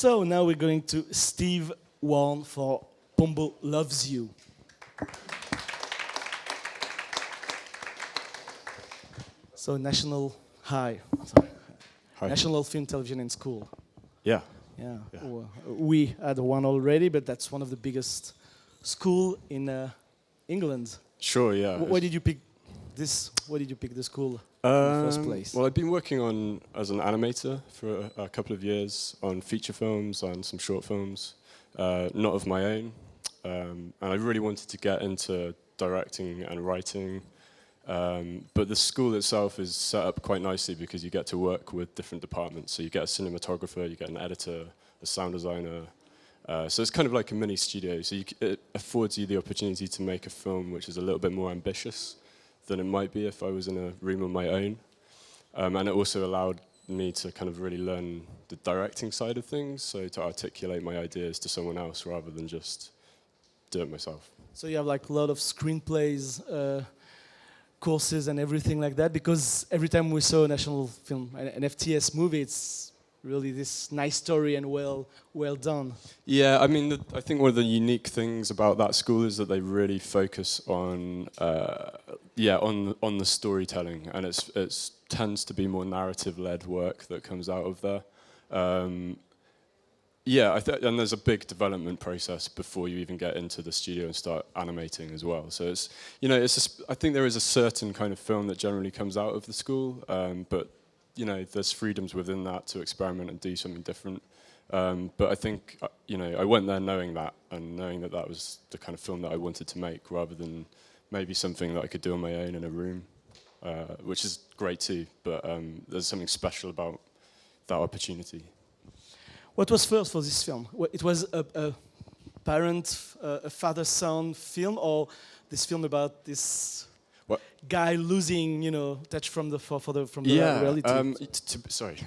So now we're going to Steve WARNE for Pombo Loves You. So National National Film Television in School. Yeah. Yeah. We had one already, but that's one of the biggest school in England. Sure, yeah. Why did you pick this? Why did you pick the school in the first place? Well, I've been working as an animator for a couple of years on feature films and some short films, not of my own. And I really wanted to get into directing and writing. But the school itself is set up quite nicely because you get to work with different departments. So you get a cinematographer, you get an editor, a sound designer. So it's kind of like a mini studio. So it affords you the opportunity to make a film which is a little bit more ambitious than it might be if I was in a room on my own. And it also allowed me to kind of really learn the directing side of things, so to articulate my ideas to someone else rather than just do it myself. So you have like a lot of screenplays, courses and everything like that, because every time we saw a national film, an FTS movie, it's really this nice story and well done. Yeah, I mean, I think one of the unique things about that school is that they really focus on, on the storytelling, and it tends to be more narrative-led work that comes out of there. And there's a big development process before you even get into the studio and start animating as well. So I think there is a certain kind of film that generally comes out of the school, but there's freedoms within that to experiment and do something different. But I think I went there knowing that, and knowing that was the kind of film that I wanted to make, rather than maybe something that I could do on my own in a room, which is great too. But there's something special about that opportunity. What was first for this film? It was a father-son film, or this film about this guy losing, touch from the reality? Sorry,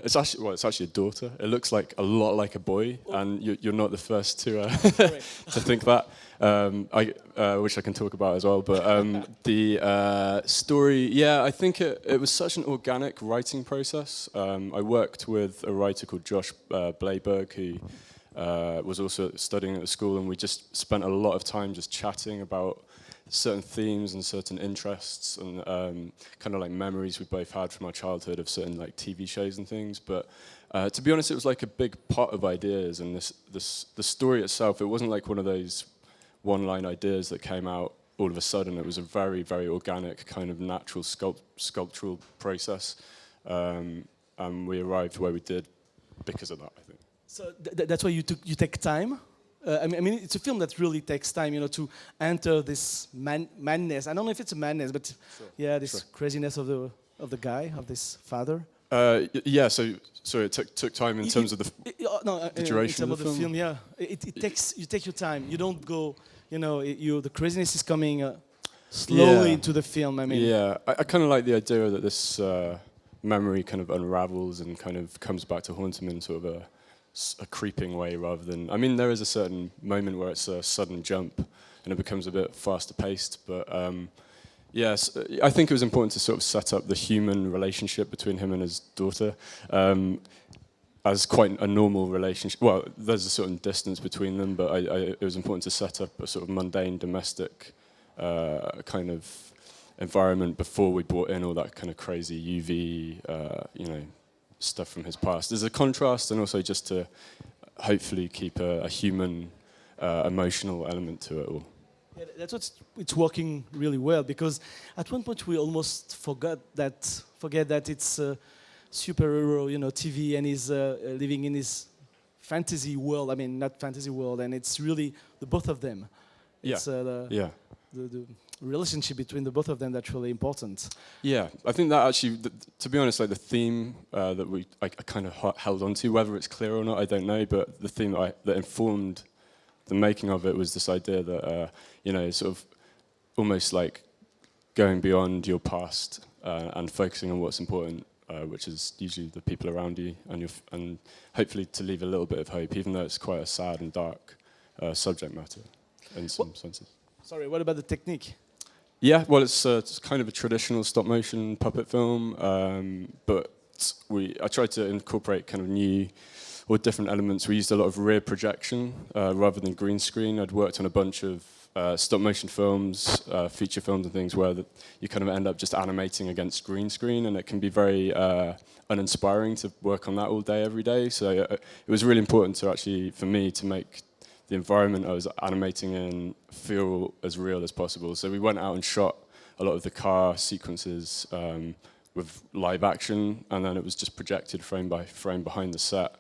it's actually a daughter. It looks like a lot like a boy, and you're not the first to to think that. Which I can talk about as well. But the story, I think it was such an organic writing process. I worked with a writer called Josh Blayberg, who was also studying at the school, and we just spent a lot of time just chatting about certain themes and certain interests, and kind of like memories we both had from our childhood of certain like TV shows and things. But to be honest, it was like a big pot of ideas, and the story itself, it wasn't like one of those one-line ideas that came out all of a sudden. It was a very, very organic, kind of natural sculptural process, and we arrived where we did because of that, I think. So that's why you take time. I mean, it's a film that really takes time, to enter this madness. I don't know if it's a madness, but this craziness of the guy, of this father. So it took time in terms of the duration of the film. Yeah, you take your time. You don't go, the craziness is coming slowly into the film. I mean, I kind of like the idea that this memory kind of unravels and kind of comes back to haunt him in sort of a creeping way, rather than. I mean, there is a certain moment where it's a sudden jump and it becomes a bit faster paced, but. Yes, I think it was important to sort of set up the human relationship between him and his daughter as quite a normal relationship. Well, there's a certain distance between them, but it was important to set up a sort of mundane, domestic kind of environment before we brought in all that kind of crazy UV, stuff from his past. There's a contrast, and also just to hopefully keep a human, emotional element to it all. Yeah, that's it's working really well, because at one point we almost forget that it's a superhero, TV, and he's living in his fantasy world. I mean, not fantasy world, and it's really the both of them. It's the relationship between the both of them that's really important. Yeah, I think that actually, to be honest, like the theme that I kind of held on to, whether it's clear or not, I don't know, but the theme that informed the making of it was this idea that sort of almost like going beyond your past and focusing on what's important, which is usually the people around you, and hopefully to leave a little bit of hope, even though it's quite a sad and dark subject matter in some senses. Sorry, what about the technique? Yeah, well, it's kind of a traditional stop-motion puppet film, but I tried to incorporate kind of new or different elements. We used a lot of rear projection rather than green screen. I'd worked on a bunch of stop motion films, feature films and things where you kind of end up just animating against green screen, and it can be very uninspiring to work on that all day, every day. So it was really important to actually, for me, to make the environment I was animating in feel as real as possible. So we went out and shot a lot of the car sequences with live action, and then it was just projected frame by frame behind the set,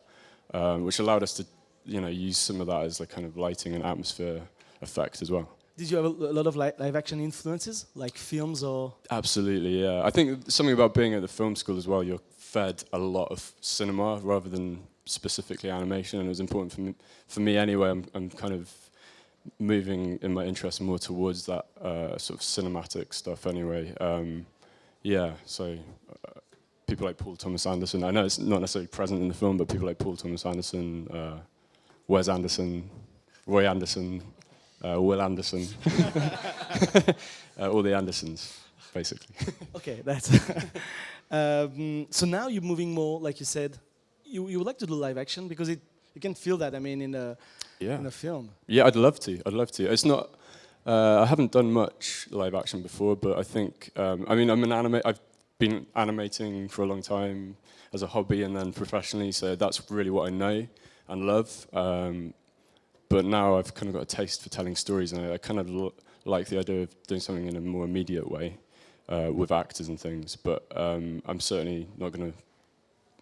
which allowed us to, use some of that as a kind of lighting and atmosphere effect as well. Did you have a lot of live action influences, like films or? Absolutely, yeah. I think something about being at the film school as well, you're fed a lot of cinema rather than specifically animation, and it was important for me anyway. I'm kind of moving in my interest more towards that sort of cinematic stuff anyway. So people like Paul Thomas Anderson, I know it's not necessarily present in the film, but people like Paul Thomas Anderson, Wes Anderson, Roy Anderson, Will Anderson, all the Andersons, basically. Okay, that's... so now you're moving more, like you said, you would like to do live action, because you can feel that, I mean, in a film. Yeah, I'd love to. It's not... I haven't done much live action before, but I think... I've been animating for a long time as a hobby and then professionally, so that's really what I know and love. But now I've kind of got a taste for telling stories, and I kind of like the idea of doing something in a more immediate way with actors and things. But I'm certainly not going to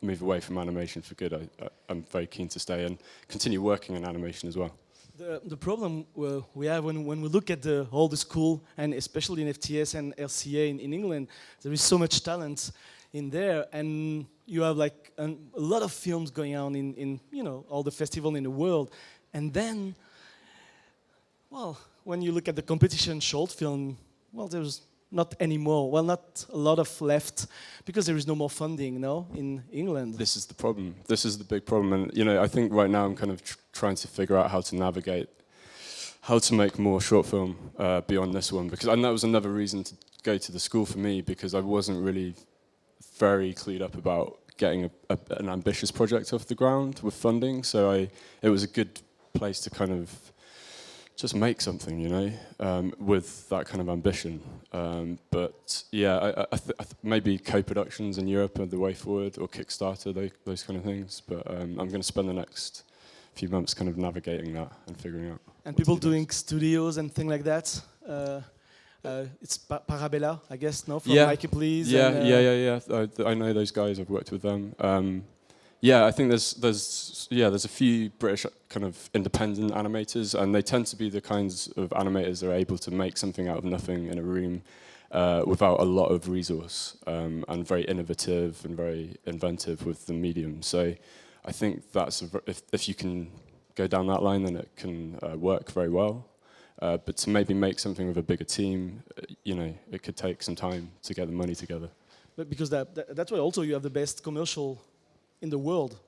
move away from animation for good. I'm very keen to stay and continue working in animation as well. The problem we have when we look at all the school, and especially in FTS and LCA in England, there is so much talent in there, and you have like a lot of films going on in all the festivals in the world, and then, well, when you look at the competition short film, well, there's not anymore. Well, not a lot of left, because there is no more funding, in England. This is the problem. This is the big problem, and I think right now I'm kind of trying to figure out how to navigate, how to make more short film beyond this one, and that was another reason to go to the school for me, because I wasn't really very clued up about getting an ambitious project off the ground with funding. So it was a good place to kind of just make something, with that kind of ambition. But yeah, maybe co-productions in Europe are the way forward, or Kickstarter, those kind of things. But I'm going to spend the next few months kind of navigating that and figuring out. And people doing studios and things like that. It's Parabella, I guess, no? From Mikey Please. Yeah. I know those guys. I've worked with them. I think there's a few British kind of independent animators, and they tend to be the kinds of animators that are able to make something out of nothing in a room without a lot of resource, and very innovative and very inventive with the medium. So I think that's if you can go down that line, then it can work very well. But to maybe make something with a bigger team, it could take some time to get the money together. But because that's why also you have the best commercial in the world.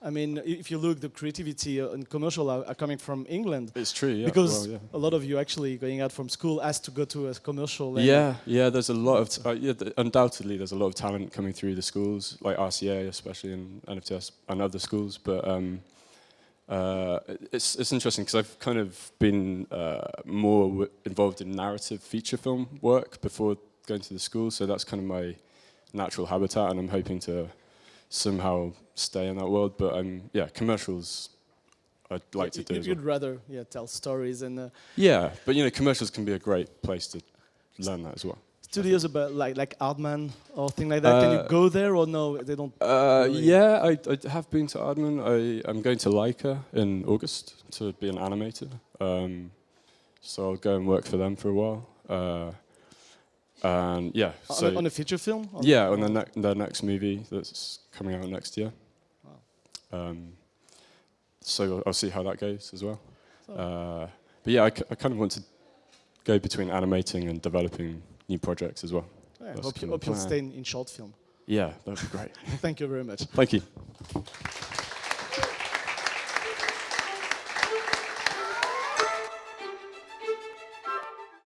I mean, if you look, the creativity and commercial are coming from England. It's true, yeah. Because a lot of you actually going out from school has to go to a commercial. Yeah, there's a lot of, undoubtedly there's a lot of talent coming through the schools, like RCA especially, and NFTS and other schools. But it's interesting because I've kind of been more involved in narrative feature film work before going to the school, so that's kind of my natural habitat, and I'm hoping to somehow stay in that world. But commercials I'd like to do as well. You'd rather tell stories and... but commercials can be a great place to learn that as well. Studios about like Aardman or thing like that, can you go there or no, they don't? I have been to Aardman. I'm going to Leica in August to be an animator. So I'll go and work for them for a while. And on a feature film? On their next movie that's coming out next year. Wow. So I'll see how that goes as well. But I kind of want to go between animating and developing new projects as well. I hope you'll stay in short film. Yeah, that'd be great. Thank you very much. Thank you.